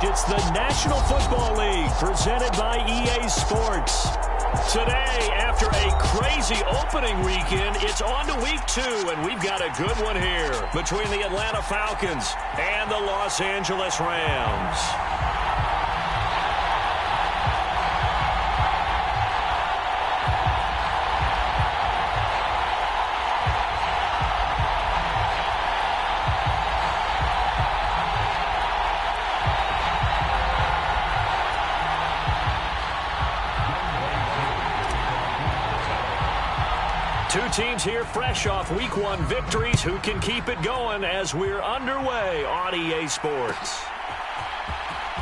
It's the National Football League presented by EA Sports. Today, after a crazy opening weekend, it's on to week 2, and we've got a good one here between the Atlanta Falcons and the Los Angeles Rams. Two teams here fresh off Week 1 victories. Who can keep it going as we're underway on EA Sports?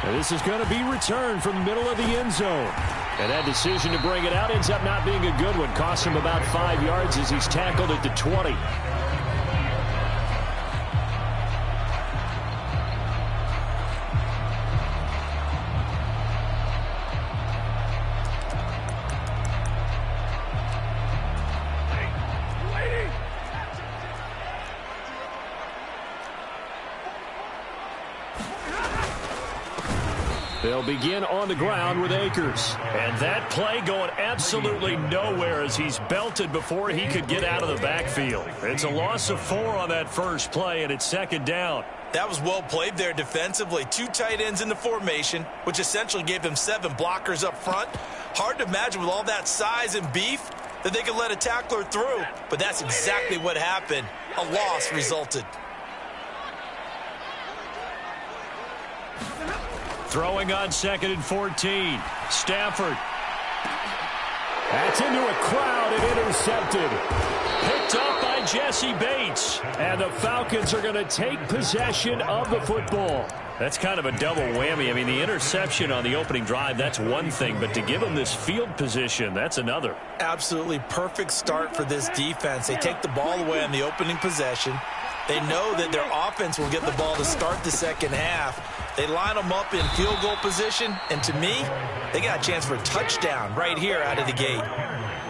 And this is going to be returned from the middle of the end zone. And that decision to bring it out ends up not being a good one. Cost him about 5 yards as he's tackled at the 20. They'll begin on the ground with Akers. And that play going absolutely nowhere as he's belted before he could get out of the backfield. It's a loss of 4 on that first play, and it's second down. That was well played there defensively. 2 tight ends in the formation, which essentially gave them 7 blockers up front. Hard to imagine with all that size and beef that they could let a tackler through. But that's exactly what happened. A loss resulted. Throwing on 2nd and 14. Stafford. That's into a crowd and intercepted. Picked up by Jesse Bates. And the Falcons are going to take possession of the football. That's kind of a double whammy. I mean, the interception on the opening drive, that's one thing. But to give them this field position, that's another. Absolutely perfect start for this defense. They take the ball away on the opening possession. They know that their offense will get the ball to start the second half. They line them up in field goal position, and to me, they got a chance for a touchdown right here out of the gate.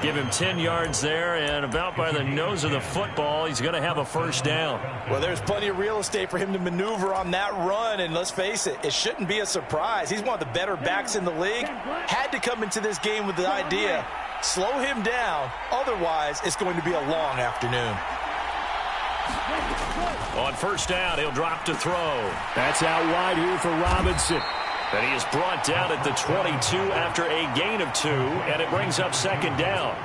Give him 10 yards there, and about by the nose of the football, he's going to have a first down. Well, there's plenty of real estate for him to maneuver on that run, and let's face it, it shouldn't be a surprise. He's one of the better backs in the league. Had to come into this game with the idea, slow him down, otherwise it's going to be a long afternoon. On first down, he'll drop to throw. That's out wide here for Robinson. And he is brought down at the 22 after a gain of 2, and it brings up second down.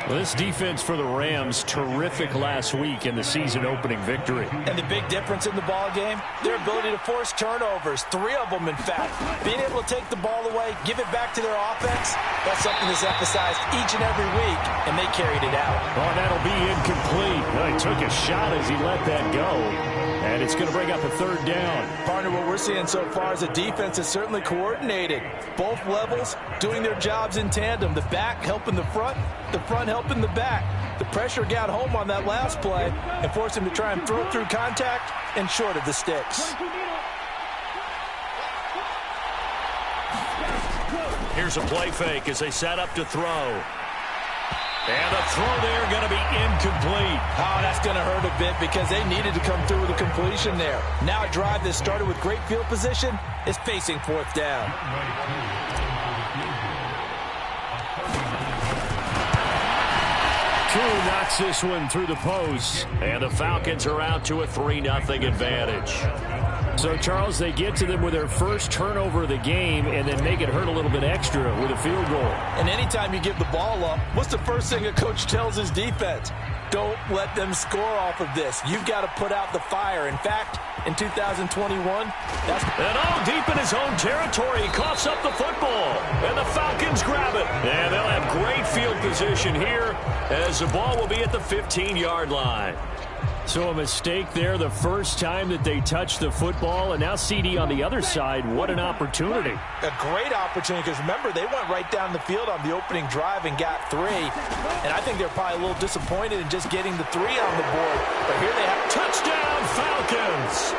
Well, this defense for the Rams, terrific last week in the season-opening victory. And the big difference in the ball game, their ability to force turnovers, 3 of them, in fact. Being able to take the ball away, give it back to their offense, that's something that's emphasized each and every week, and they carried it out. Oh, that'll be incomplete. Well, he took a shot as he let that go, and it's going to bring up a third down. Partner, what we're seeing so far is the defense is certainly coordinated. Both levels doing their jobs in tandem. The back helping the front helping the back. The pressure got home on that last play and forced him to try and throw through contact and short of the sticks. Here's a play fake as they set up to throw. And the throw there going to be incomplete. Oh, that's going to hurt a bit because they needed to come through with a completion there. Now a drive that started with great field position is facing 4th down. True knocks this one through the post. And the Falcons are out to a 3-0 advantage. So, Charles, they get to them with their first turnover of the game and then make it hurt a little bit extra with a field goal. And anytime you give the ball up, what's the first thing a coach tells his defense? Don't let them score off of this. You've got to put out the fire. In fact, in 2021, that's... And all deep in his own territory, he coughs up the football. And the Falcons grab it. And they'll have great field position here as the ball will be at the 15-yard line. So a mistake there the first time that they touched the football, and now CD on the other side. What an opportunity. A great opportunity because, remember, they went right down the field on the opening drive and got 3. And I think they're probably a little disappointed in just getting the 3 on the board. But here they have touchdown Falcons.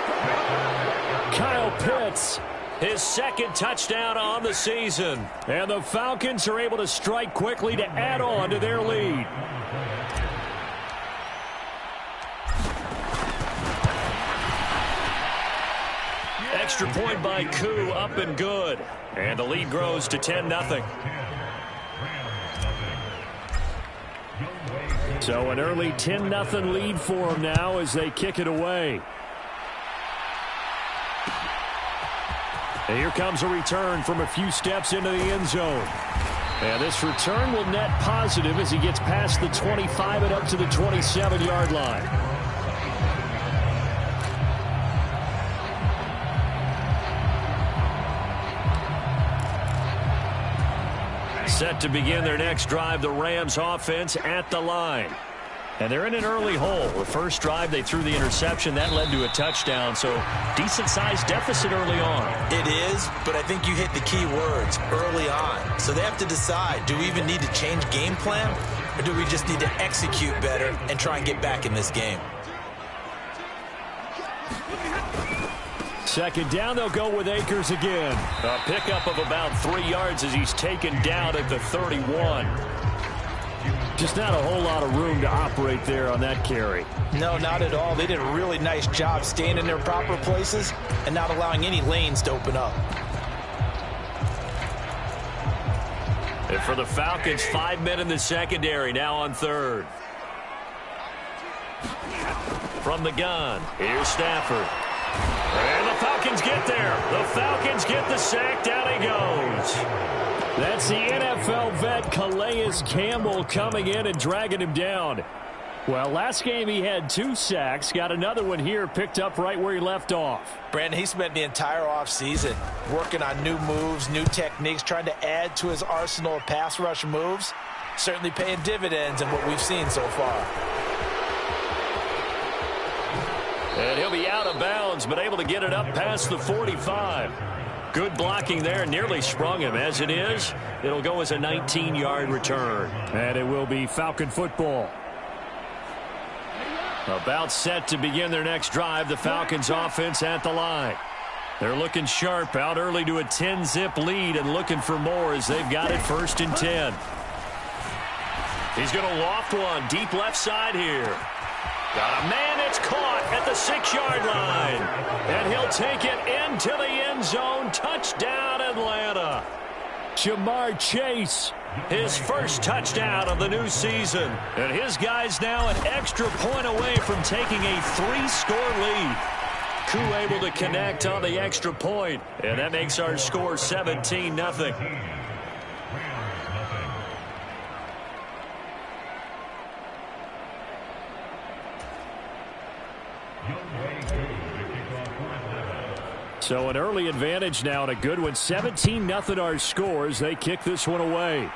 Kyle Pitts, his 2nd touchdown on the season. And the Falcons are able to strike quickly to add on to their lead. extra point by Koo, up and good. And the lead grows to 10-0. So an early 10-0 lead for them now as they kick it away. And here comes a return from a few steps into the end zone. And this return will net positive as he gets past the 25 and up to the 27-yard line. Set to begin their next drive, the Rams offense at the line. And they're in an early hole. The first drive, they threw the interception. That led to a touchdown, so decent-sized deficit early on. It is, but I think you hit the key words, early on. So they have to decide, do we even need to change game plan, or do we just need to execute better and try and get back in this game? Second down, they'll go with Akers again. A pickup of about 3 yards as he's taken down at the 31. Just not a whole lot of room to operate there on that carry. No, not at all. They did a really nice job staying in their proper places and not allowing any lanes to open up. And for the Falcons, 5 men in the secondary, now on third. From the gun, here's Stafford. And the Falcons get there. The Falcons get the sack. Down he goes. That's the NFL vet Calais Campbell coming in and dragging him down. Well, last game he had 2 sacks. Got another one here picked up right where he left off. Brandon, he spent the entire offseason working on new moves, new techniques, trying to add to his arsenal of pass rush moves. Certainly paying dividends in what we've seen so far. And he'll be out of bounds, but able to get it up past the 45. Good blocking there, nearly sprung him. As it is, it'll go as a 19-yard return. And it will be Falcon football. About set to begin their next drive, the Falcons offense at the line. They're looking sharp, out early to a 10-zip lead and looking for more as they've got it 1st and 10. He's going to loft one deep left side here. Got a man, it's caught at the 6-yard line. And he'll take it into the end zone. Touchdown, Atlanta. Jamar Chase. His first touchdown of the new season. And his guys now an extra point away from taking a 3-score lead. Koo able to connect on the extra point. And that makes our score 17-0. So an early advantage now and a good one. 17-0 our scores. They kick this one away.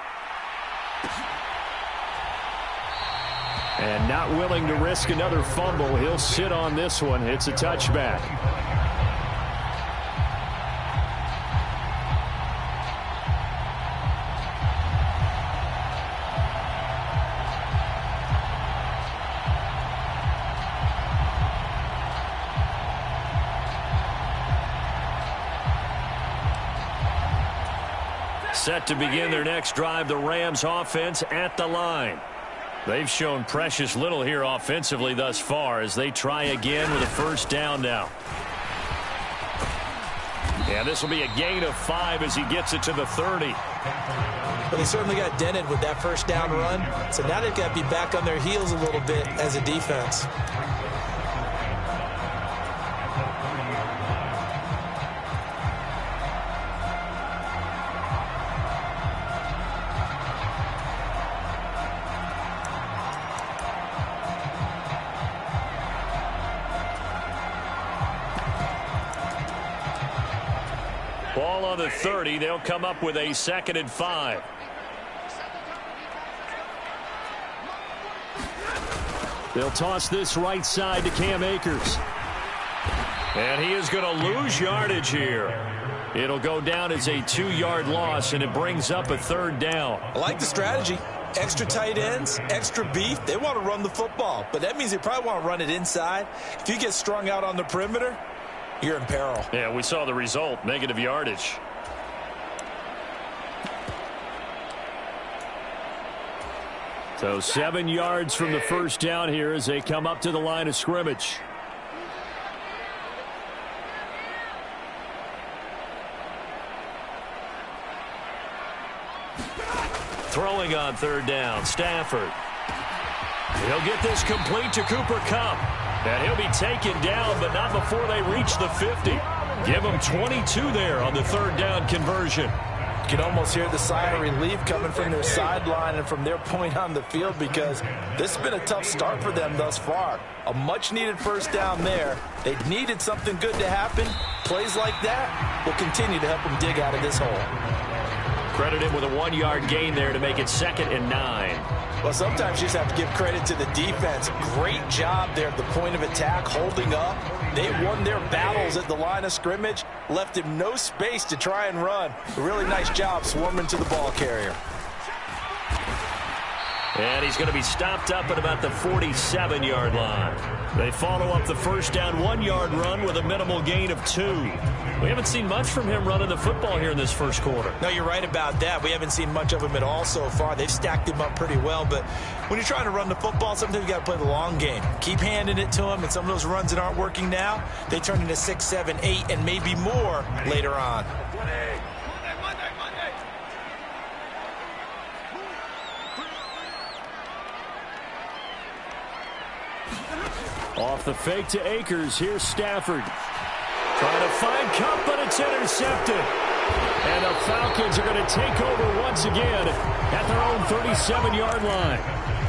And not willing to risk another fumble. He'll sit on this one. It's a touchback. Set to begin their next drive, the Rams offense at the line. They've shown precious little here offensively thus far as they try again with a 1st down now. And this will be a gain of 5 as he gets it to the 30. But they certainly got dented with that 1st down run. So now they've got to be back on their heels a little bit as a defense. Ball on the 30. They'll come up with a 2nd and 5. They'll toss this right side to Cam Akers. And he is going to lose yardage here. It'll go down as a 2-yard loss, and it brings up a 3rd down. I like the strategy. Extra tight ends, extra beef. They want to run the football, but that means they probably want to run it inside. If you get strung out on the perimeter, you're in peril. Yeah, we saw the result, negative yardage. So 7 yards from the 1st down here as they come up to the line of scrimmage. Throwing on third down, Stafford. He'll get this complete to Cooper Kupp. And he'll be taken down, but not before they reach the 50. Give him 22 there on the third down conversion. You can almost hear the sigh of relief coming from their sideline and from their point on the field, because this has been a tough start for them thus far. A much-needed first down there. They needed something good to happen. Plays like that will continue to help them dig out of this hole. Credit him with a 1-yard gain there to make it 2nd and 9. Well, sometimes you just have to give credit to the defense. Great job there at the point of attack, holding up. They won their battles at the line of scrimmage, left him no space to try and run. A really nice job swarming to the ball carrier. And he's going to be stopped up at about the 47-yard line. They follow up the first down 1-yard run with a minimal gain of 2. We haven't seen much from him running the football here in this first quarter. No, you're right about that. We haven't seen much of him at all so far. They've stacked him up pretty well, but when you're trying to run the football, sometimes you got to play the long game. Keep handing it to him, and some of those runs that aren't working now, they turn into 6, 7, 8, and maybe more later on. Off the fake to Akers. Here's Stafford. Trying to find Kupp, but it's intercepted. And the Falcons are going to take over once again at their own 37-yard line.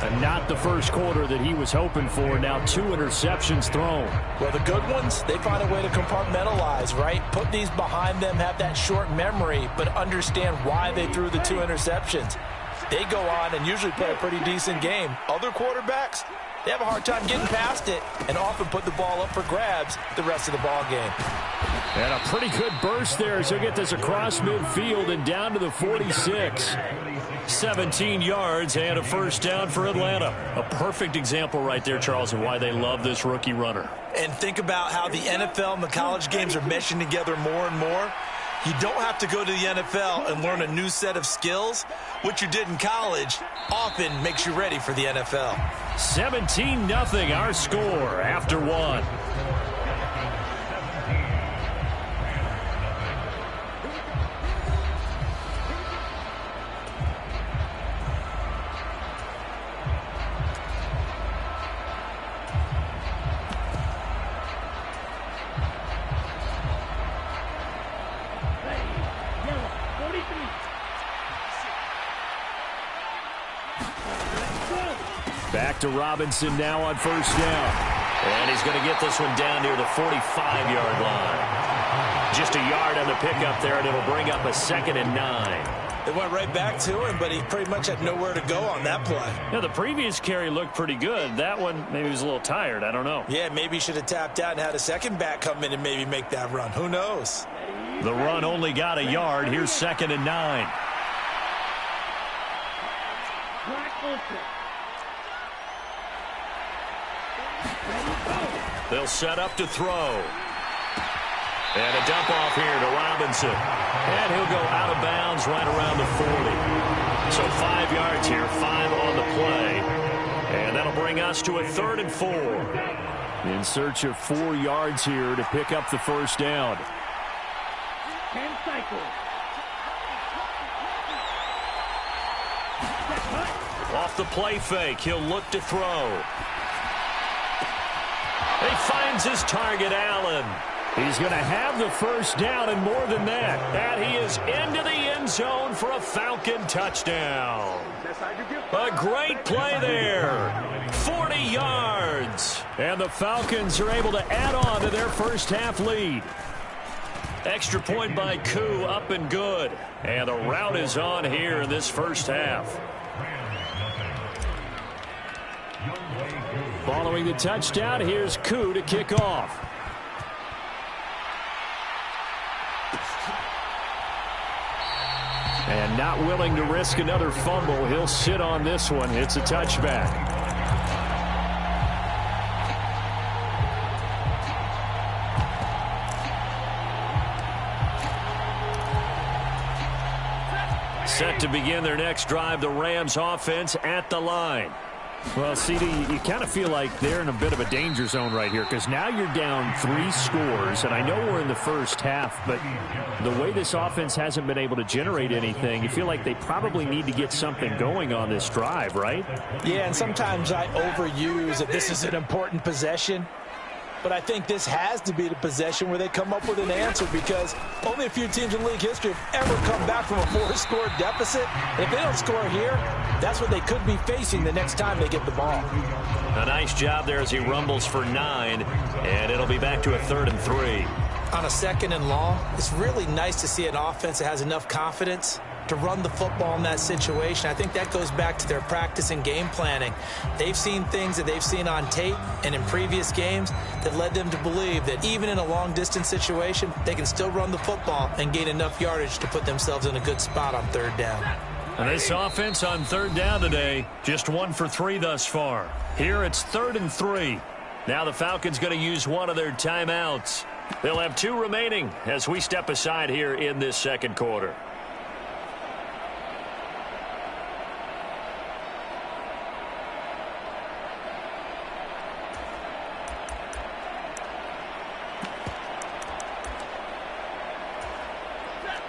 And not the first quarter that he was hoping for. Now 2 interceptions thrown. Well, the good ones, they find a way to compartmentalize, right? Put these behind them, have that short memory, but understand why they threw the 2 interceptions. They go on and usually play a pretty decent game. Other quarterbacks, they have a hard time getting past it and often put the ball up for grabs the rest of the ball game. And a pretty good burst there as he'll get this across midfield and down to the 46. 17 yards and a first down for Atlanta. A perfect example right there, Charles, of why they love this rookie runner. And think about how the NFL and the college games are meshing together more and more. You don't have to go to the NFL and learn a new set of skills. What you did in college often makes you ready for the NFL. 17-0 our score after 1. Back to Robinson now on first down. And he's going to get this one down near the 45-yard line. Just a yard on the pickup there, and it'll bring up a 2nd and 9. They went right back to him, but he pretty much had nowhere to go on that play. Yeah, the previous carry looked pretty good. That one, maybe he was a little tired. I don't know. Yeah, maybe he should have tapped out and had a second back come in and maybe make that run. Who knows? The run only got a yard. Here's 2nd and 9. They'll set up to throw. And a dump off here to Robinson. And he'll go out of bounds right around the 40. So 5 yards here, 5 on the play. And that'll bring us to a 3rd and 4. In search of 4 yards here to pick up the first down. Off the play fake, he'll look to throw. He finds his target, Allen. He's going to have the first down and more than that. And he is into the end zone for a Falcon touchdown. A great play there. 40 yards. And the Falcons are able to add on to their first half lead. Extra point by Koo, up and good. And the route is on here in this first half. Following the touchdown, here's Koo to kick off. And not willing to risk another fumble, he'll sit on this one. It's a touchback. Set to begin their next drive, the Rams offense at the line. Well, CD, you kind of feel like they're in a bit of a danger zone right here because now you're down 3 scores, and I know we're in the first half, but the way this offense hasn't been able to generate anything, you feel like they probably need to get something going on this drive, right? Yeah, and sometimes I overuse that this is an important possession. But I think this has to be the possession where they come up with an answer because only a few teams in league history have ever come back from a 4-score deficit. And if they don't score here, that's what they could be facing the next time they get the ball. A nice job there as he rumbles for 9, and it'll be back to a 3rd and 3. On a 2nd and long, it's really nice to see an offense that has enough confidence to run the football in that situation. I think that goes back to their practice and game planning. They've seen things that they've seen on tape and in previous games that led them to believe that even in a long-distance situation, they can still run the football and gain enough yardage to put themselves in a good spot on 3rd down. And this offense on 3rd down today, just 1 for 3 thus far. Here it's 3rd and 3. Now the Falcons going to use one of their timeouts. They'll have 2 remaining as we step aside here in this 2nd quarter.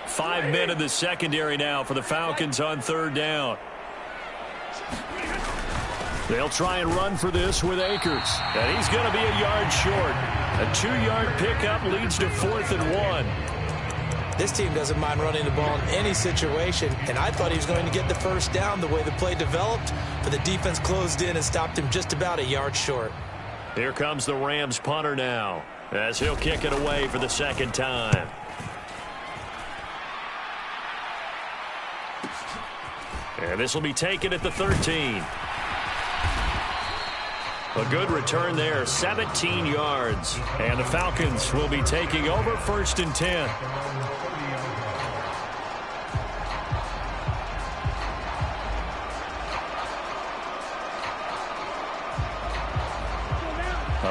Five men in the secondary now for the Falcons on 3rd down. They'll try and run for this with Akers. And he's going to be a yard short. A 2-yard pickup leads to 4th and 1. This team doesn't mind running the ball in any situation, and I thought he was going to get the 1st down the way the play developed, but the defense closed in and stopped him just about a yard short. Here comes the Rams punter now as he'll kick it away for the 2nd time. And this will be taken at the 13. A good return there, 17 yards. And the Falcons will be taking over 1st and 10.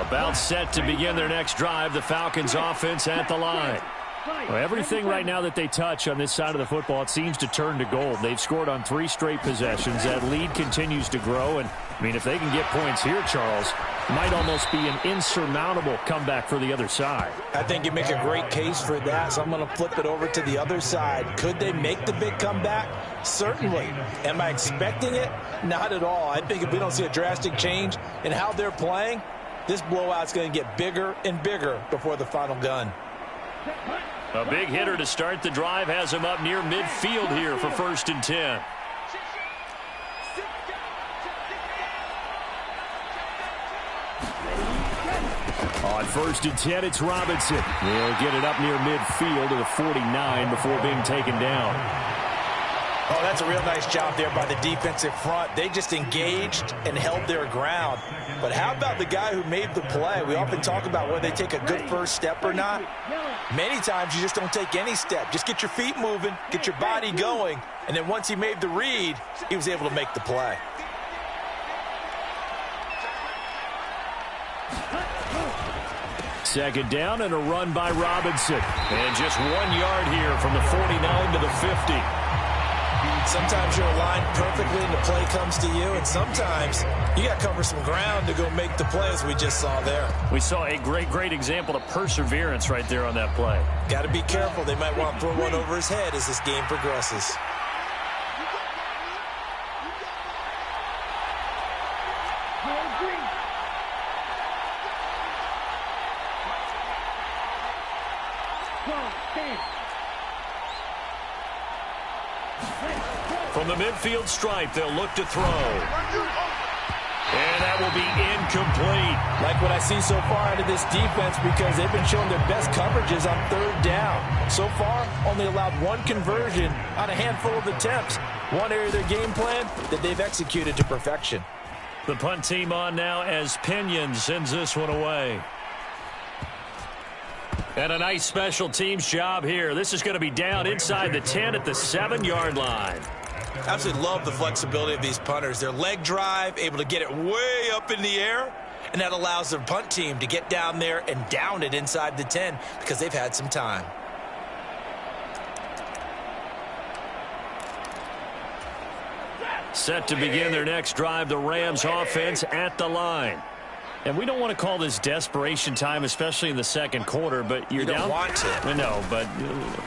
About set to begin their next drive, the Falcons offense at the line. Well, everything right now that they touch on this side of the football, it seems to turn to gold. They've scored on 3 straight possessions. That lead continues to grow. And, I mean, if they can get points here, Charles, it might almost be an insurmountable comeback for the other side. I think you make a great case for that, so I'm going to flip it over to the other side. Could they make the big comeback? Certainly. Am I expecting it? Not at all. I think if we don't see a drastic change in how they're playing, this blowout's going to get bigger and bigger before the final gun. A big hitter to start the drive has him up near midfield here for 1st and 10. On 1st and 10, it's Robinson. He'll get it up near midfield to the 49 before being taken down. Oh, that's a real nice job there by the defensive front. They just engaged and held their ground. But how about the guy who made the play? We often talk about whether they take a good first step or not. Many times you just don't take any step. Just get your feet moving, get your body going, and then once he made the read, he was able to make the play. Second down and a run by Robinson. And just 1 yard here from the 49 to the 50. Sometimes you're aligned perfectly and the play comes to you, and sometimes you got to cover some ground to go make the play, as we just saw there. We saw a great example of perseverance right there on that play. Got to be careful. They might want to throw one over his head as this game progresses. From the midfield stripe, they'll look to throw. And that will be incomplete. Like what I see so far out of this defense, because they've been showing their best coverages on 3rd down. So far, only allowed 1 conversion on a handful of attempts. One area of their game plan that they've executed to perfection. The punt team on now as Pinion sends this one away. And a nice special teams job here. This is going to be down inside the 10 at the 7-yard line. Absolutely love the flexibility of these punters. Their leg drive, able to get it way up in the air, and that allows their punt team to get down there and down it inside the 10 because they've had some time. Set to begin their next drive, the Rams offense at the line. And we don't want to call this desperation time, especially in the second quarter, but you're down. You don't want to. No, but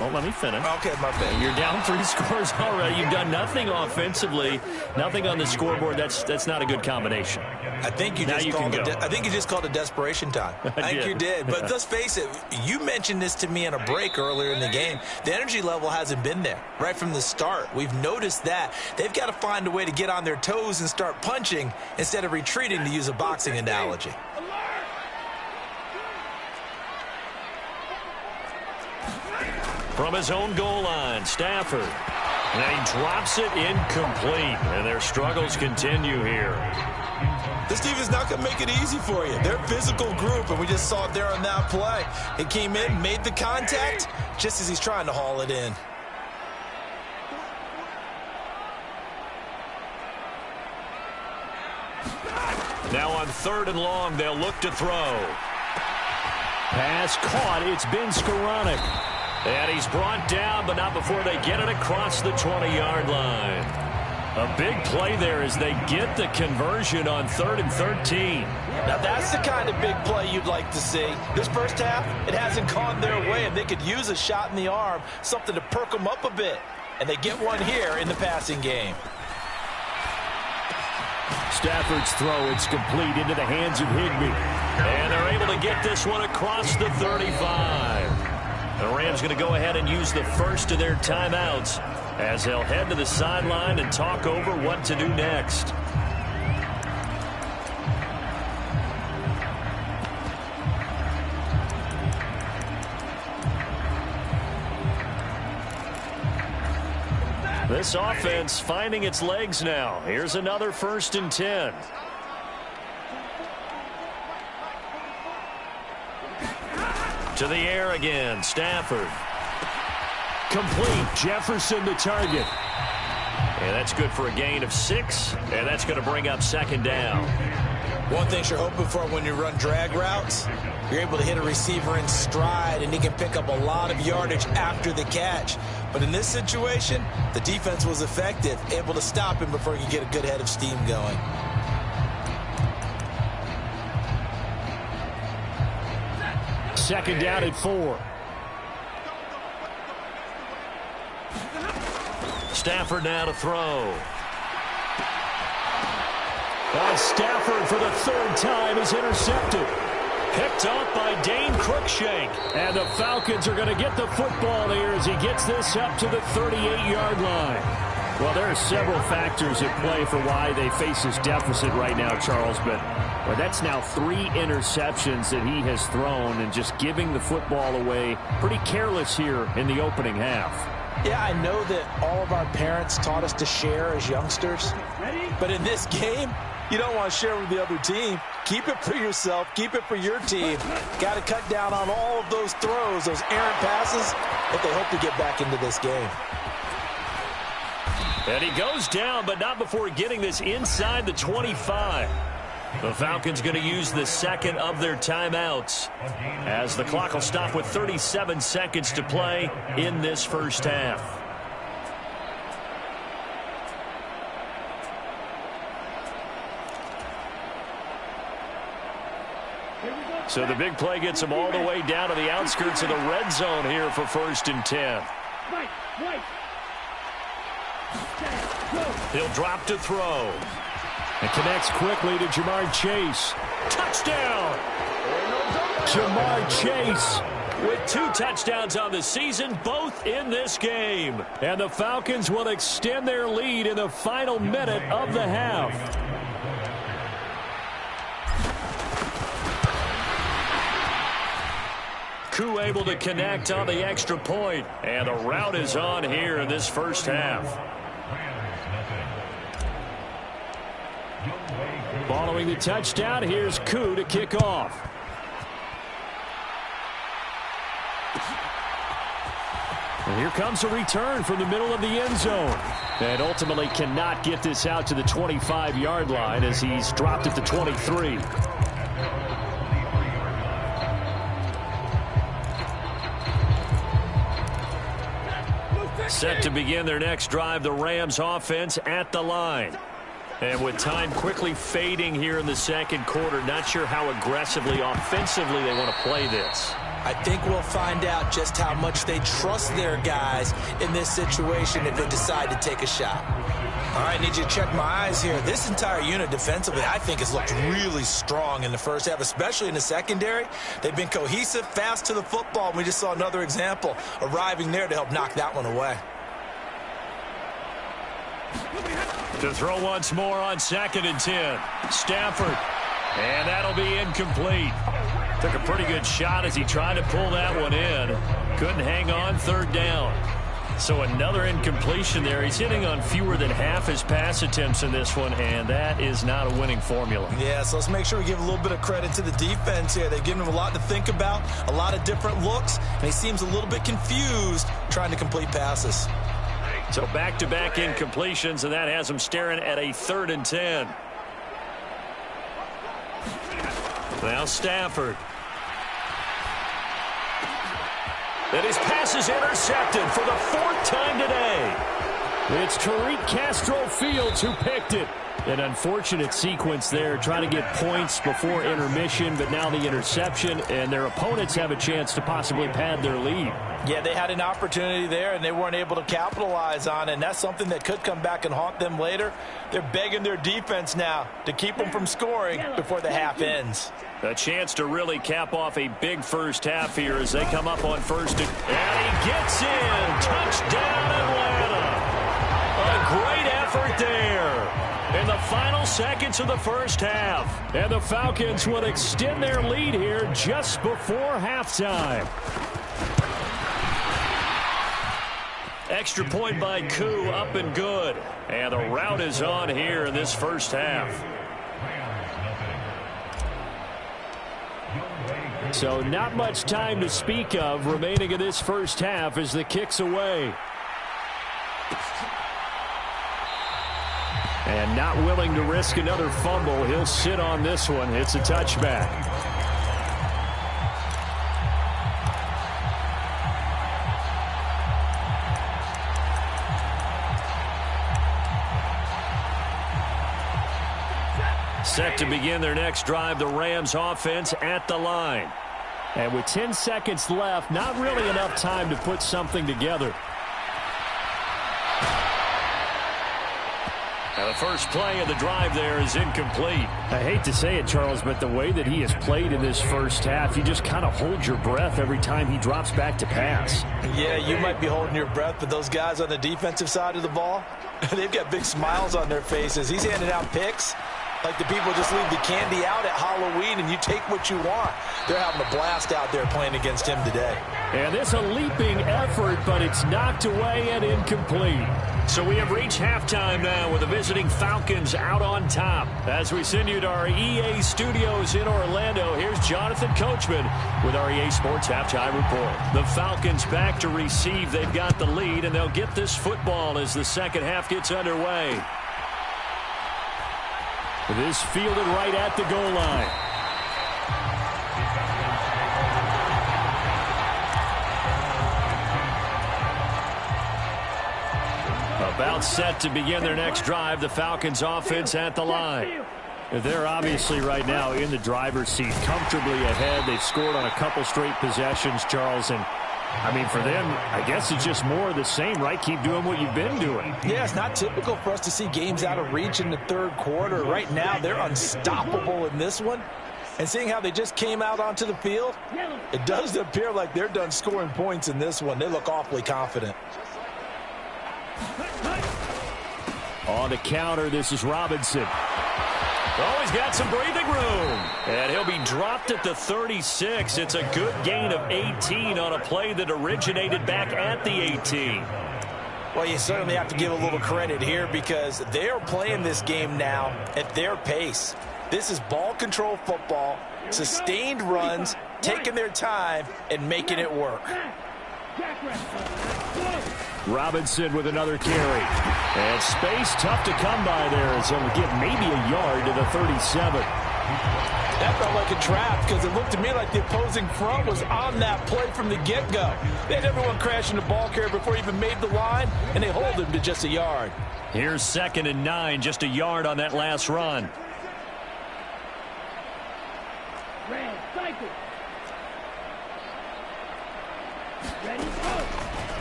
well, let me finish. Okay, my bad. You're down 3 scores already. You've done nothing offensively, nothing on the scoreboard. That's not a good combination. I think you just called it desperation time. I think you did. But let's face it, you mentioned this to me in a break earlier in the game. The energy level hasn't been there right from the start. We've noticed that. They've got to find a way to get on their toes and start punching instead of retreating, to use a boxing analogy. From his own goal line, Stafford. And he drops it incomplete. And their struggles continue here. This defense is not going to make it easy for you. They're a physical group, and we just saw it there on that play. He came in, made the contact, just as he's trying to haul it in. Now on 3rd and long, they'll look to throw. Pass caught. It's been Skoranek. And he's brought down, but not before they get it across the 20-yard line. A big play there as they get the conversion on 3rd and 13. Now that's the kind of big play you'd like to see. This first half, it hasn't gone their way, and they could use a shot in the arm, something to perk them up a bit. And they get one here in the passing game. Stafford's throw, it's complete into the hands of Higbee. And they're able to get this one across the 35. The Rams going to go ahead and use the first of their timeouts as they'll head to the sideline and talk over what to do next. This offense finding its legs now. Here's another 1st and 10. To the air again, Stafford. Complete, Jefferson the target. And that's good for a gain of 6, and that's going to bring up 2nd down. One thing you're hoping for when you run drag routes, you're able to hit a receiver in stride, and he can pick up a lot of yardage after the catch. But in this situation, the defense was effective, able to stop him before he could get a good head of steam going. Second down at 4. Stafford now to throw. Stafford for the 3rd time is intercepted. Picked up by Dane Cruikshank. And the Falcons are going to get the football here as he gets this up to the 38-yard line. Well, there are several factors at play for why they face this deficit right now, Charles, but that's now 3 interceptions that he has thrown and just giving the football away pretty careless here in the opening half. Yeah, I know that all of our parents taught us to share as youngsters, but in this game, you don't want to share with the other team. Keep it for yourself. Keep it for your team. Got to cut down on all of those throws, those errant passes, if they hope to get back into this game. And he goes down, but not before getting this inside the 25. The Falcons going to use the 2nd of their timeouts as the clock will stop with 37 seconds to play in this first half. So the big play gets them all the way down to the outskirts of the red zone here for 1st and 10. He'll drop to throw. And connects quickly to Jamar Chase. Touchdown! Jamar Chase with 2 touchdowns on the season, both in this game. And the Falcons will extend their lead in the final minute of the half. Koo able to connect on the extra point. And the route is on here in this first half. Following the touchdown, here's Koo to kick off. And here comes a return from the middle of the end zone. And ultimately cannot get this out to the 25-yard line as he's dropped at the 23. Set to begin their next drive, the Rams offense at the line. And with time quickly fading here in the second quarter, not sure how aggressively, offensively they want to play this. I think we'll find out just how much they trust their guys in this situation if they decide to take a shot. All right, I need you to check my eyes here. This entire unit defensively, I think, has looked really strong in the first half, especially in the secondary. They've been cohesive, fast to the football, and we just saw another example arriving there to help knock that one away. To throw once more on 2nd and 10. Stafford. And that'll be incomplete. Took a pretty good shot as he tried to pull that one in. Couldn't hang on, 3rd down. So another incompletion there. He's hitting on fewer than half his pass attempts in this one, and that is not a winning formula. Yeah, so let's make sure we give a little bit of credit to the defense here. They've given him a lot to think about, a lot of different looks, and he seems a little bit confused trying to complete passes. So back-to-back incompletions, and that has him staring at a 3rd and 10. Now Stafford. And his pass is intercepted for the 4th time today. It's Tariq Castro-Fields who picked it. An unfortunate sequence there, trying to get points before intermission, but now the interception, and their opponents have a chance to possibly pad their lead. Yeah, they had an opportunity there, and they weren't able to capitalize on it, and that's something that could come back and haunt them later. They're begging their defense now to keep them from scoring before the half ends. A chance to really cap off a big first half here as they come up on 1st and he gets in. Touchdown, Atlanta. A great effort there in the final seconds of the first half. And the Falcons will extend their lead here just before halftime. Extra point by Koo, up and good. And the rout is on here in this first half. So not much time to speak of remaining in this first half as the kick's away. And not willing to risk another fumble. He'll sit on this one. It's a touchback. Set to begin their next drive, the Rams offense at the line. And with 10 seconds left, not really enough time to put something together. Now the first play of the drive there is incomplete. I hate to say it, Charles, but the way that he has played in this first half, you just kind of hold your breath every time he drops back to pass. Yeah, you might be holding your breath, but those guys on the defensive side of the ball, they've got big smiles on their faces. He's handing out picks like the people just leave the candy out at Halloween and you take what you want. They're having a blast out there playing against him today. And this a leaping effort, but it's knocked away and incomplete. So we have reached halftime now with the visiting Falcons out on top. As we send you to our EA studios in Orlando, here's Jonathan Coachman with our EA Sports Halftime Report. The Falcons back to receive. They've got the lead, and they'll get this football as the second half gets underway. This fielded right at the goal line. About set to begin their next drive, the Falcons offense at the line. They're obviously right now in the driver's seat, comfortably ahead. They've scored on a couple straight possessions, Charles, and I mean, for them, I guess it's just more of the same, right? Keep doing what you've been doing. Yeah, it's not typical for us to see games out of reach in the third quarter. Right now, they're unstoppable in this one. And seeing how they just came out onto the field, it does appear like they're done scoring points in this one. They look awfully confident. On the counter, this is Robinson. Oh, he's got some breathing room. And he'll be dropped at the 36. It's a good gain of 18 on a play that originated back at the 18. Well, you certainly have to give a little credit here because they're playing this game now at their pace. This is ball control football, sustained runs, taking their time, and making it work. Robinson with another carry. And space tough to come by there as he'll get maybe a yard to the 37. That felt like a trap because it looked to me like the opposing front was on that play from the get-go. They had everyone crashing the ball carrier before he even made the line, and they hold him to just a yard. Here's 2nd and 9, just a yard on that last run.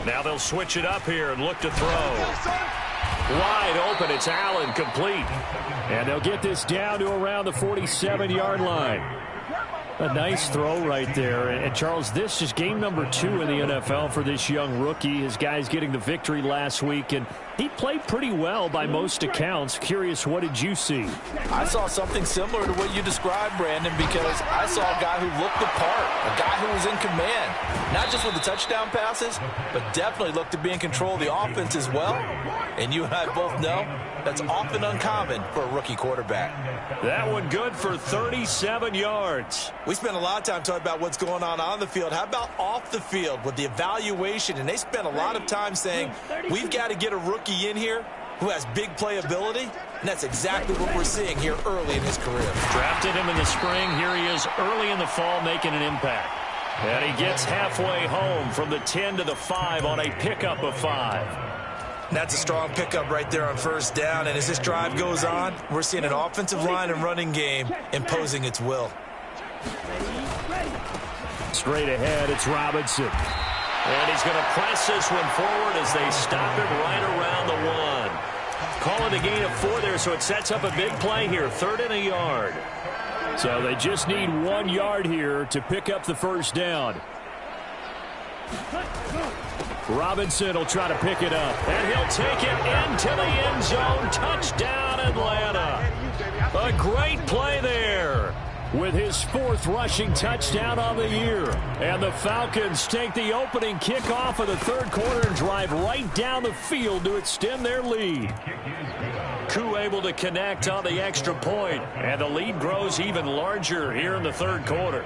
Now they'll switch it up here and look to throw. Wide open, it's Allen, complete. And they'll get this down to around the 47-yard line. A nice throw right there. And Charles, this is game number 2 in the NFL for this young rookie. His guys getting the victory last week, and he played pretty well by most accounts. Curious, what did you see? I saw something similar to what you described, Brandon, because I saw a guy who looked the part, a guy who was in command, not just with the touchdown passes, but definitely looked to be in control of the offense as well. And you and I both know that's often uncommon for a rookie quarterback. That one good for 37 yards. We spent a lot of time talking about what's going on the field. How about off the field with the evaluation? And they spent a lot of time saying, we've got to get a rookie in here who has big playability. And that's exactly what we're seeing here early in his career. Drafted him in the spring. Here he is early in the fall making an impact. And he gets halfway home from the 10 to the 5 on a pickup of 5. That's a strong pickup right there on 1st down. And as this drive goes on, we're seeing an offensive line and running game imposing its will. Straight ahead, it's Robinson. And he's going to press this one forward as they stop him right around the 1. Call it a gain of 4 there, so it sets up a big play here. 3rd and a yard. So they just need 1 yard here to pick up the 1st down. Robinson will try to pick it up, and he'll take it into the end zone. Touchdown, Atlanta. A great play there with his 4th rushing touchdown on the year. And the Falcons take the opening kickoff of the 3rd quarter and drive right down the field to extend their lead. Koo able to connect on the extra point, and the lead grows even larger here in the 3rd quarter.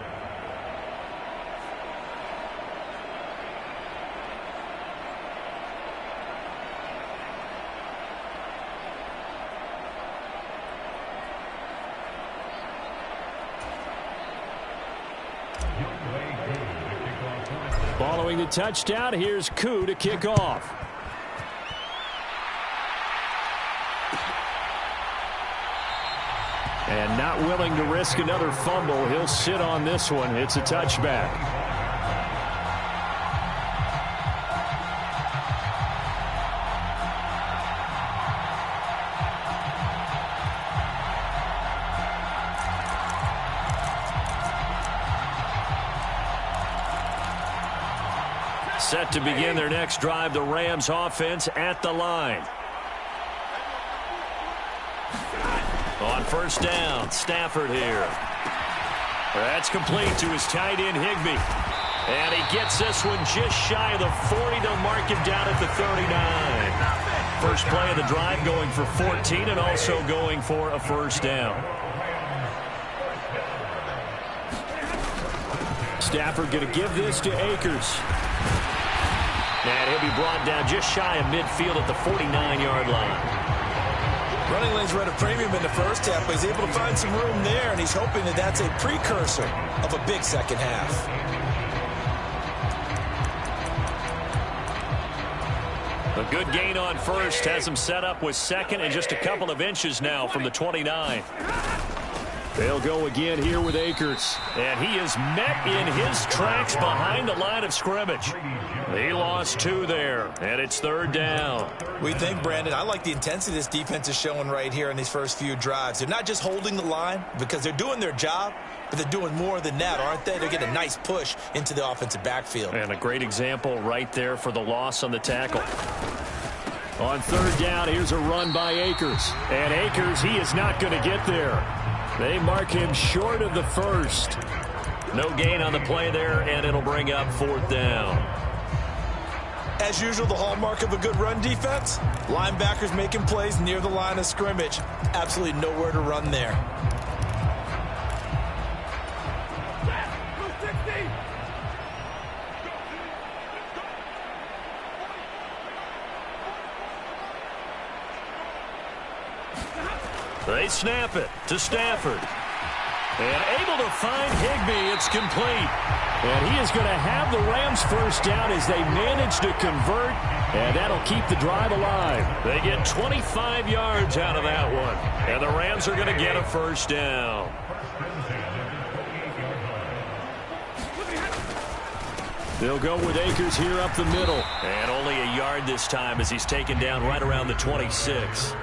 Following the touchdown, here's Koo to kick off. And not willing to risk another fumble, he'll sit on this one. It's a touchback. Set to begin their next drive, the Rams offense at the line. On 1st down, Stafford here. That's complete to his tight end, Higbee. And he gets this one just shy of the 40. They'll mark him down at the 39. First play of the drive going for 14 and also going for a 1st down. Stafford going to give this to Akers. And he'll be brought down just shy of midfield at the 49-yard line. Running lanes were at a premium in the 1st half, but he's able to find some room there, and he's hoping that that's a precursor of a big 2nd half. A good gain on 1st has him set up with 2nd and just a couple of inches now from the 29. They'll go again here with Akers. And he is met in his tracks behind the line of scrimmage. He lost 2 there, and it's 3rd down. We think, Brandon, I like the intensity this defense is showing right here in these first few drives. They're not just holding the line because they're doing their job, but they're doing more than that, aren't they? They're getting a nice push into the offensive backfield. And a great example right there for the loss on the tackle. On 3rd down, here's a run by Akers. And Akers, he is not going to get there. They mark him short of the 1st. No gain on the play there, and it'll bring up 4th down. As usual, the hallmark of a good run defense, linebackers making plays near the line of scrimmage. Absolutely nowhere to run there. They snap it to Stafford. And able to find Higbee. It's complete. And he is going to have the Rams first down as they manage to convert. And that'll keep the drive alive. They get 25 yards out of that one. And the Rams are going to get a first down. They'll go with Akers here up the middle. And only a yard this time as he's taken down right around the 26.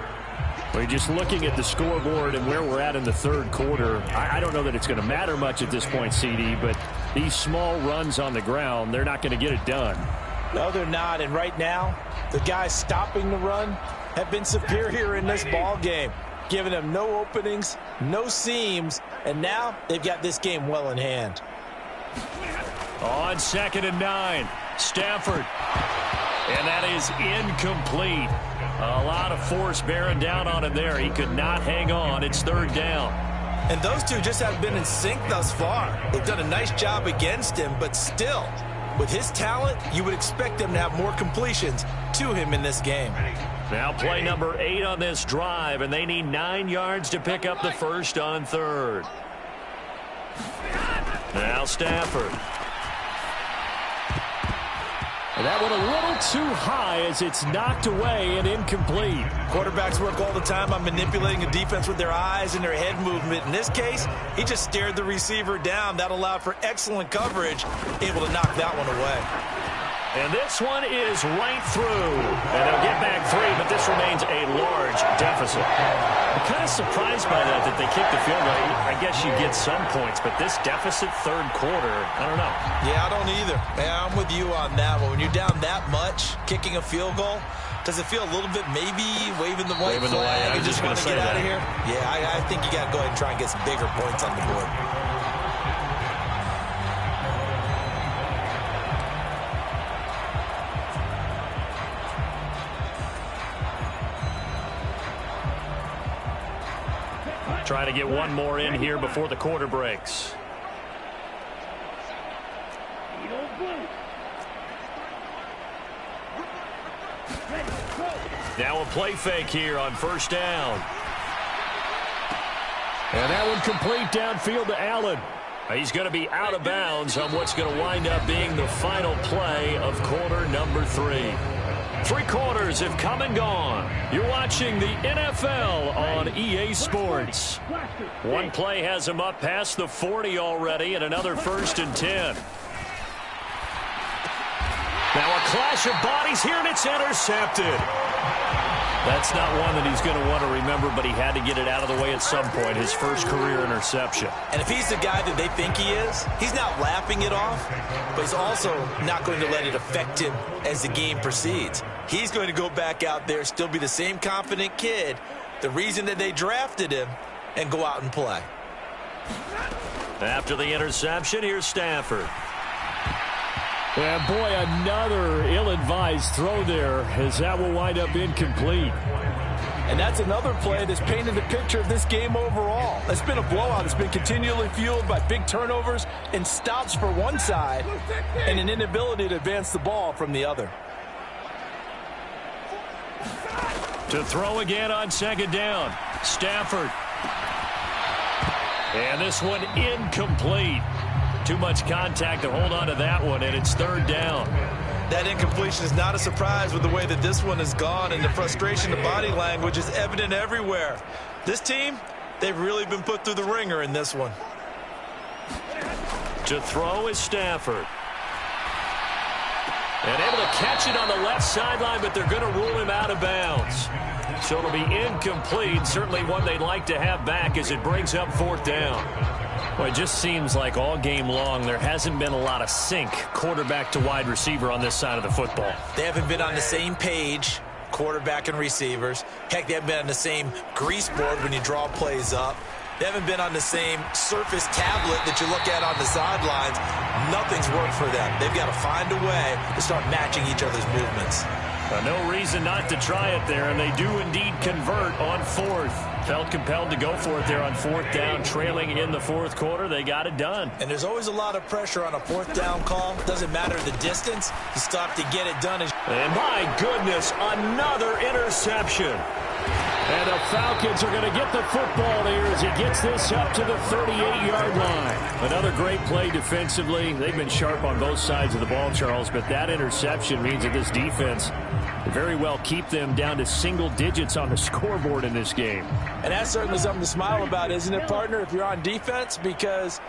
We're just looking at the scoreboard and where we're at in the third quarter. I don't know that it's going to matter much at this point, CD, but these small runs on the ground, they're not going to get it done. No, they're not. And right now, the guys stopping the run have been superior in this ball game, giving them no openings, no seams, and now they've got this game well in hand. On 2nd and 9, Stafford. And that is incomplete. A lot of force bearing down on him there. He could not hang on. It's 3rd down. And those two just haven't been in sync thus far. They've done a nice job against him, but still, with his talent, you would expect them to have more completions to him in this game. Now play number 8 on this drive, and they need 9 yards to pick up the first on 3rd. Now Stafford. And that one a little too high as it's knocked away and incomplete. Quarterbacks work all the time on manipulating a defense with their eyes and their head movement. In this case, he just stared the receiver down. That allowed for excellent coverage, able to knock that one away. And this one is right through. And they'll get back 3, but this remains a large deficit. I'm kind of surprised by that they kicked the field goal. I guess you get some points, but this deficit 3rd quarter, I don't know. Yeah, I don't either. Yeah, I'm with you on that one. When you're down that much, kicking a field goal, does it feel a little bit maybe waving the white flag and just want to get out of here? Yeah, I think you got to go ahead and try and get some bigger points on the board. Trying to get one more in here before the quarter breaks. Now a play fake here on 1st down. And that one complete downfield to Allen. He's going to be out of bounds on what's going to wind up being the final play of quarter number 3. 3 quarters have come and gone. You're watching the NFL on EA Sports. One play has him up past the 40 already, and another 1st and 10. Now a clash of bodies here, and it's intercepted. That's not one that he's going to want to remember, but he had to get it out of the way at some point, his first career interception. And if he's the guy that they think he is, he's not laughing it off, but he's also not going to let it affect him as the game proceeds. He's going to go back out there, still be the same confident kid, the reason that they drafted him, and go out and play. After the interception, here's Stafford. And boy, another ill-advised throw there as that will wind up incomplete. And that's another play that's painted the picture of this game overall. It's been a blowout. It's been continually fueled by big turnovers and stops for one side and an inability to advance the ball from the other. To throw again on 2nd down. Stafford. And this one incomplete. Too much contact to hold on to that one, and it's 3rd down. That incompletion is not a surprise with the way that this one has gone, and the frustration, the body language is evident everywhere. This team, they've really been put through the ringer in this one. To throw is Stafford. And able to catch it on the left sideline, but they're going to rule him out of bounds. So it'll be incomplete, certainly one they'd like to have back as it brings up 4th down. Well, it just seems like all game long there hasn't been a lot of sync quarterback to wide receiver on this side of the football. They haven't been on the same page, quarterback and receivers. Heck, they haven't been on the same grease board when you draw plays up. They haven't been on the same surface tablet that you look at on the sidelines. Nothing's worked for them. They've got to find a way to start matching each other's movements. No reason not to try it there, and they do indeed convert on 4th. Felt compelled to go for it there on 4th down, trailing in the 4th quarter. They got it done. And there's always a lot of pressure on a 4th down call. Doesn't matter the distance. You stop to get it done. And my goodness, another interception. And the Falcons are going to get the football here as he gets this up to the 38-yard line. Another great play defensively. They've been sharp on both sides of the ball, Charles, but that interception means that this defense very well keep them down to single digits on the scoreboard in this game. And that's certainly something to smile about, isn't it, partner, if you're on defense? Because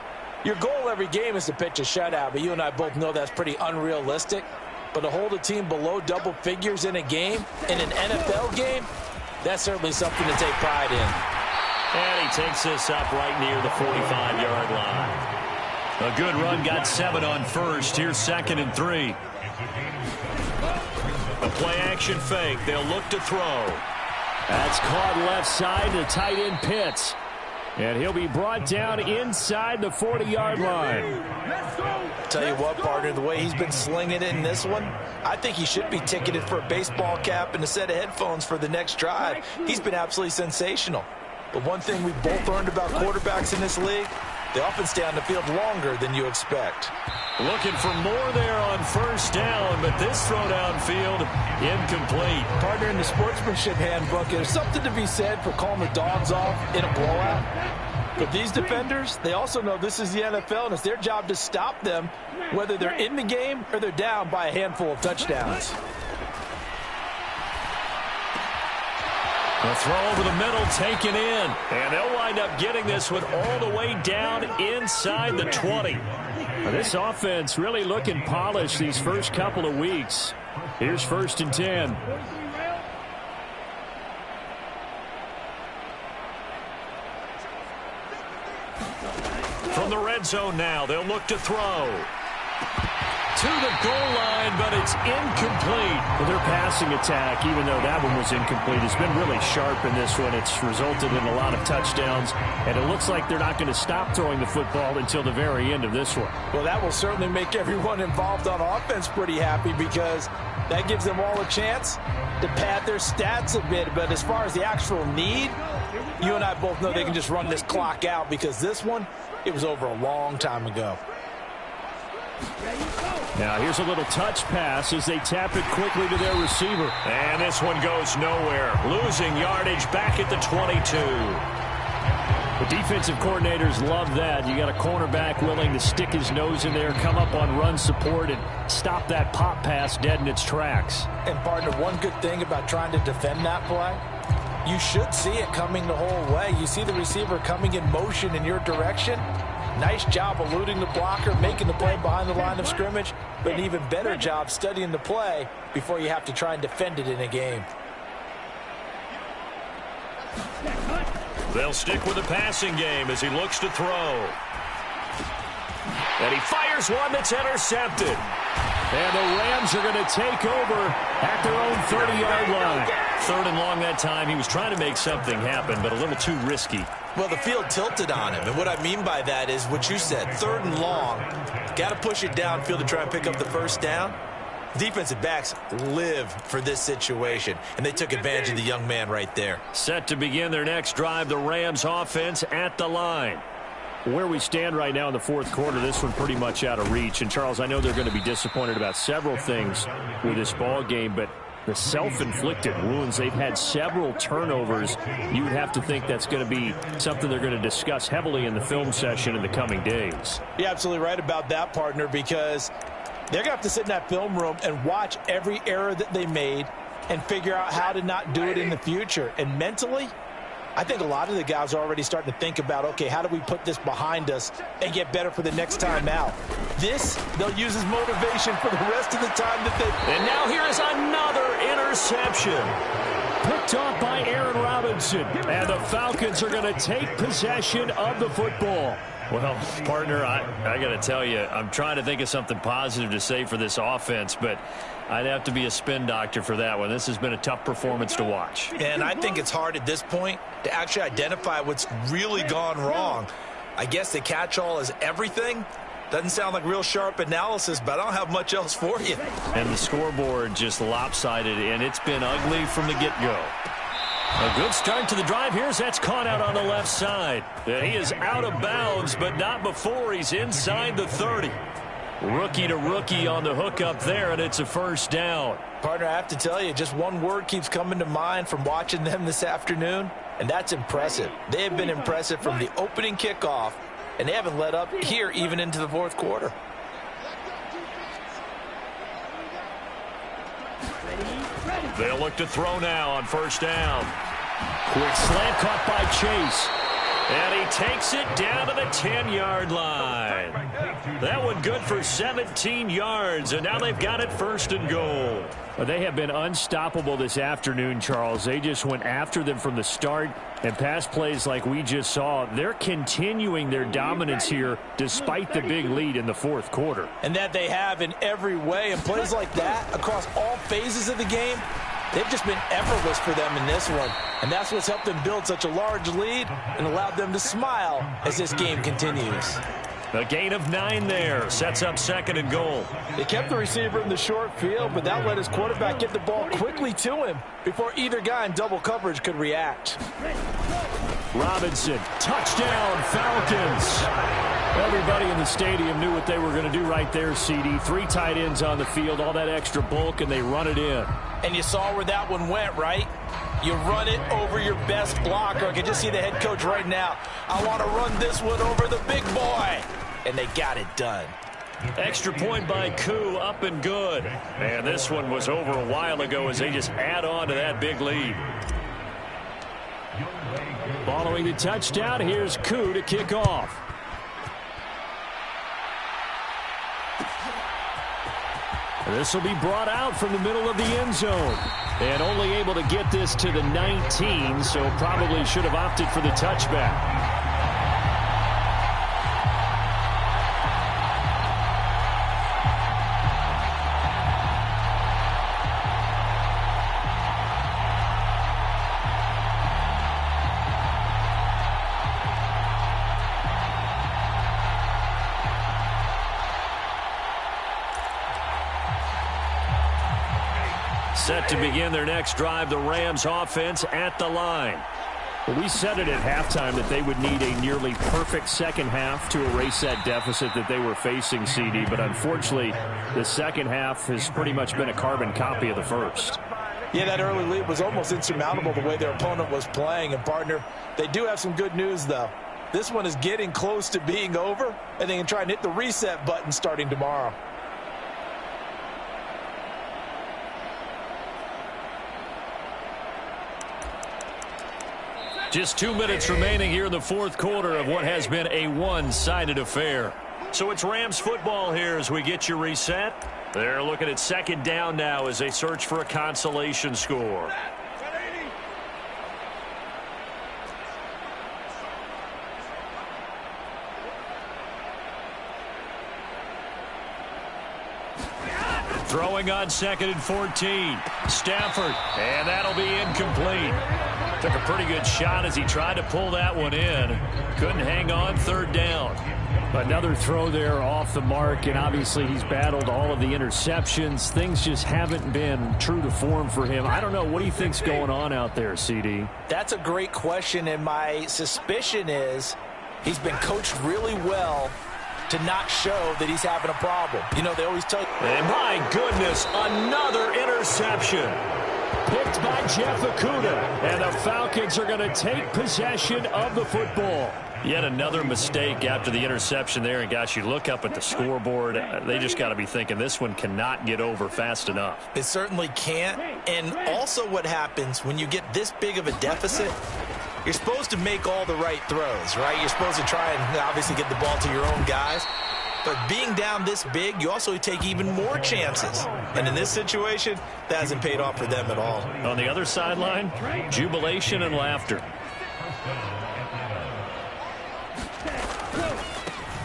your goal every game is to pitch a shutout, but you and I both know that's pretty unrealistic. But to hold a team below double figures in a game, in an NFL game, that's certainly something to take pride in. And he takes this up right near the 45-yard line. A good run, got 7 on first. Here's 2nd and 3. A play-action fake. They'll look to throw. That's caught left side to tight end Pitts. And he'll be brought down inside the 40-yard line. Tell you what, partner, the way he's been slinging it in this one, I think he should be ticketed for a baseball cap and a set of headphones for the next drive. He's been absolutely sensational. But one thing we both learned about quarterbacks in this league, they often stay on the field longer than you expect. Looking for more there on first down, but this throw downfield incomplete. Partner, in the sportsmanship handbook, there's something to be said for calling the dogs off in a blowout. But these defenders, they also know this is the NFL, and it's their job to stop them, whether they're in the game or they're down by a handful of touchdowns. A throw over the middle taken in. And they'll wind up getting this one all the way down inside the 20. Now, this offense really looking polished these first couple of weeks. Here's 1st and 10. From the red zone now, they'll look to throw. To the goal line, but it's incomplete. Well, their passing attack, even though that one was incomplete, has been really sharp in this one. It's resulted in a lot of touchdowns, and it looks like they're not going to stop throwing the football until the very end of this one. Well, that will certainly make everyone involved on offense pretty happy because that gives them all a chance to pad their stats a bit. But as far as the actual need, you and I both know they can just run this clock out because this one, it was over a long time ago. Now here's a little touch pass as they tap it quickly to their receiver. And this one goes nowhere. Losing yardage back at the 22. The defensive coordinators love that. You got a cornerback willing to stick his nose in there, come up on run support, and stop that pop pass dead in its tracks. And, partner, one good thing about trying to defend that play, you should see it coming the whole way. You see the receiver coming in motion in your direction. Nice job eluding the blocker, making the play behind the line of scrimmage, but an even better job studying the play before you have to try and defend it in a game. They'll stick with the passing game as he looks to throw. And he fires one that's intercepted. And the Rams are going to take over at their own 30-yard line. 3rd and long that time. He was trying to make something happen, but a little too risky. Well, the field tilted on him, and what I mean by that is what you said, 3rd and long. Got to push it downfield to try and pick up the first down. Defensive backs live for this situation, and they took advantage of the young man right there. Set to begin their next drive, the Rams offense at the line. Where we stand right now in the 4th quarter, this one pretty much out of reach. And, Charles, I know they're going to be disappointed about several things with this ball game, but the self-inflicted wounds, they've had several turnovers. You would have to think that's going to be something they're going to discuss heavily in the film session in the coming days. You're absolutely right about that, partner, because they're going to have to sit in that film room and watch every error that they made and figure out how to not do it in the future. And mentally, I think a lot of the guys are already starting to think about, okay, how do we put this behind us and get better for the next time out? This, they'll use as motivation for the rest of the time that they... And now here is another interception. Picked off by Aaron Robinson. And the Falcons are going to take possession of the football. Well, partner, I got to tell you, I'm trying to think of something positive to say for this offense, but I'd have to be a spin doctor for that one. This has been a tough performance to watch. And I think it's hard at this point to actually identify what's really gone wrong. I guess the catch-all is everything. Doesn't sound like real sharp analysis, but I don't have much else for you. And the scoreboard just lopsided, and it's been ugly from the get-go. A good start to the drive here as that's caught out on the left side. He is out of bounds, but not before he's inside the 30. Rookie to rookie on the hookup there, and it's a first down. Partner, I have to tell you, just one word keeps coming to mind from watching them this afternoon, and that's impressive. They have been impressive from the opening kickoff, and they haven't let up here even into the fourth quarter. They'll look to throw now on first down. Quick slant caught by Chase. And he takes it down to the 10-yard line. That one good for 17 yards, and now they've got it first and goal. Well, they have been unstoppable this afternoon, Charles. They just went after them from the start, and pass plays like we just saw, they're continuing their dominance here despite the big lead in the fourth quarter. And that they have in every way, and plays like that across all phases of the game, they've just been effortless for them in this one. And that's what's helped them build such a large lead and allowed them to smile as this game continues. A gain of 9 there. Sets up second and goal. They kept the receiver in the short field, but that let his quarterback get the ball quickly to him before either guy in double coverage could react. Robinson, touchdown, Falcons. Everybody in the stadium knew what they were going to do right there, CD. 3 tight ends on the field, all that extra bulk, and they run it in. And you saw where that one went, right? You run it over your best blocker. I can just see the head coach right now. I want to run this one over the big boy. And they got it done. Extra point by Koo, up and good. And this one was over a while ago as they just add on to that big lead. Following the touchdown, here's Koo to kick off. This will be brought out from the middle of the end zone. And only able to get this to the 19, so probably should have opted for the touchback. Set to begin their next drive, the Rams offense at the line. Well, we said it at halftime that they would need a nearly perfect second half to erase that deficit that they were facing, CD. But unfortunately, the second half has pretty much been a carbon copy of the first. Yeah, that early lead was almost insurmountable the way their opponent was playing. And, partner, they do have some good news, though. This one is getting close to being over, and they can try and hit the reset button starting tomorrow. Just 2 minutes remaining here in the fourth quarter of what has been a one-sided affair. So it's Rams football here as we get you reset. They're looking at second down now as they search for a consolation score. Throwing on second and 14. Stafford, and that'll be incomplete. Took a pretty good shot as he tried to pull that one in. Couldn't hang on, third down. Another throw there off the mark, and obviously he's battled all of the interceptions. Things just haven't been true to form for him. I don't know. What do you think's going on out there, CD? That's a great question, and my suspicion is he's been coached really well to not show that he's having a problem. You know, they always tell you. And my goodness, another interception. Picked by Jeff Okudah, and the Falcons are going to take possession of the football. Yet another mistake after the interception there, and gosh, you look up at the scoreboard, they just got to be thinking this one cannot get over fast enough. It certainly can't, and also what happens when you get this big of a deficit, you're supposed to make all the right throws, right? You're supposed to try and obviously get the ball to your own guys. But being down this big, you also take even more chances. And in this situation, that hasn't paid off for them at all. On the other sideline, jubilation and laughter.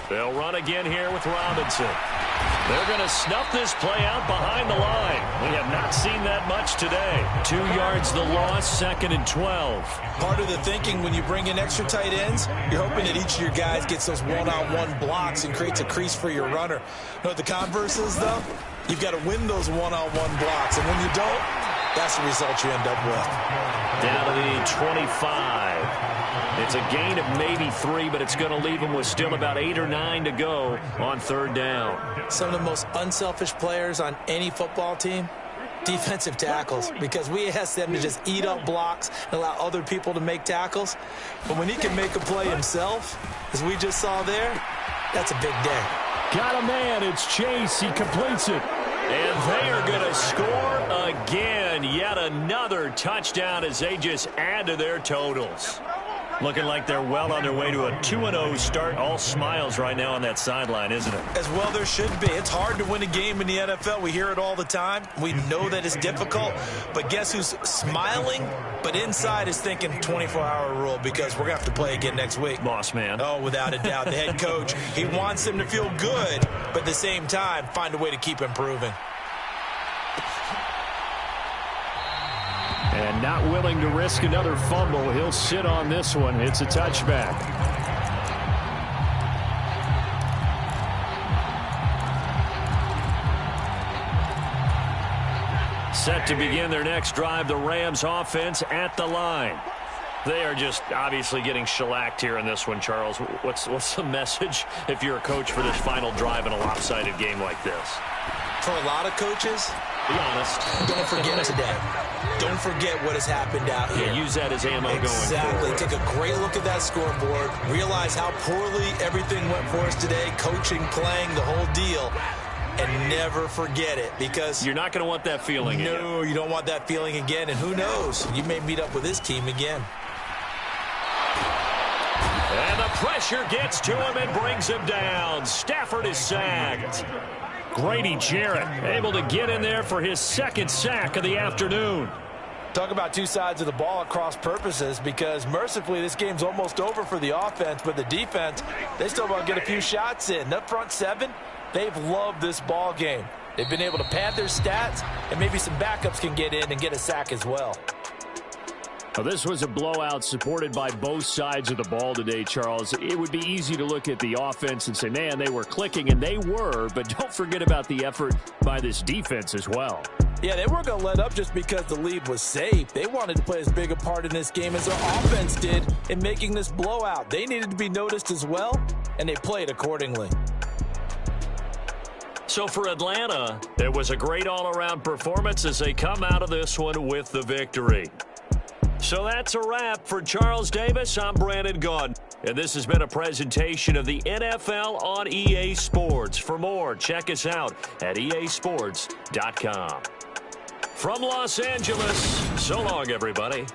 They'll run again here with Robinson. They're going to snuff this play out behind the line. We have not seen that much today. 2 yards the loss, second and 12. Part of the thinking when you bring in extra tight ends, you're hoping that each of your guys gets those one-on-one blocks and creates a crease for your runner. You know what the converse is, though? You've got to win those one-on-one blocks, and when you don't, that's the result you end up with. Down to the 25. It's a gain of maybe 3, but it's going to leave them with still about 8 or 9 to go on 3rd down. Some of the most unselfish players on any football team, defensive tackles, because we ask them to just eat up blocks and allow other people to make tackles. But when he can make a play himself, as we just saw there, that's a big day. Got a man. It's Chase. He completes it. And they are going to score again. Yet another touchdown as they just add to their totals. Looking like they're well on their way to a 2-0 start. All smiles right now on that sideline, isn't it? As well there should be. It's hard to win a game in the NFL. We hear it all the time. We know that it's difficult. But guess who's smiling? But inside is thinking 24-hour rule, because we're going to have to play again next week. Boss man. Oh, without a doubt. The head coach, he wants them to feel good, but at the same time, find a way to keep improving. And not willing to risk another fumble. He'll sit on this one. It's a touchback. Set to begin their next drive, the Rams offense at the line. They are just obviously getting shellacked here in this one, Charles. What's the message if you're a coach for this final drive in a lopsided game like this? For a lot of coaches, be honest, don't forget today. Don't forget what has happened out here. Yeah, use that as ammo going forward. Exactly. Take a great look at that scoreboard. Realize how poorly everything went for us today. Coaching, playing, the whole deal. And never forget it, because you're not going to want that feeling again. No, you don't want that feeling again. And who knows? You may meet up with this team again. And the pressure gets to him and brings him down. Stafford is sacked. Grady Jarrett able to get in there for his 2nd sack of the afternoon. Talk about two sides of the ball at cross purposes, because mercifully this game's almost over for the offense, but the defense, they still want to get a few shots in. That front 7, they've loved this ball game. They've been able to pad their stats, and maybe some backups can get in and get a sack as well. Well, this was a blowout supported by both sides of the ball today, Charles. It would be easy to look at the offense and say, man, they were clicking, and they were, but don't forget about the effort by this defense as well. Yeah, they weren't going to let up just because the lead was safe. They wanted to play as big a part in this game as their offense did in making this blowout. They needed to be noticed as well, and they played accordingly. So for Atlanta, it was a great all-around performance as they come out of this one with the victory. So that's a wrap. For Charles Davis, I'm Brandon Gaudin. And this has been a presentation of the NFL on EA Sports. For more, check us out at easports.com. From Los Angeles, so long, everybody.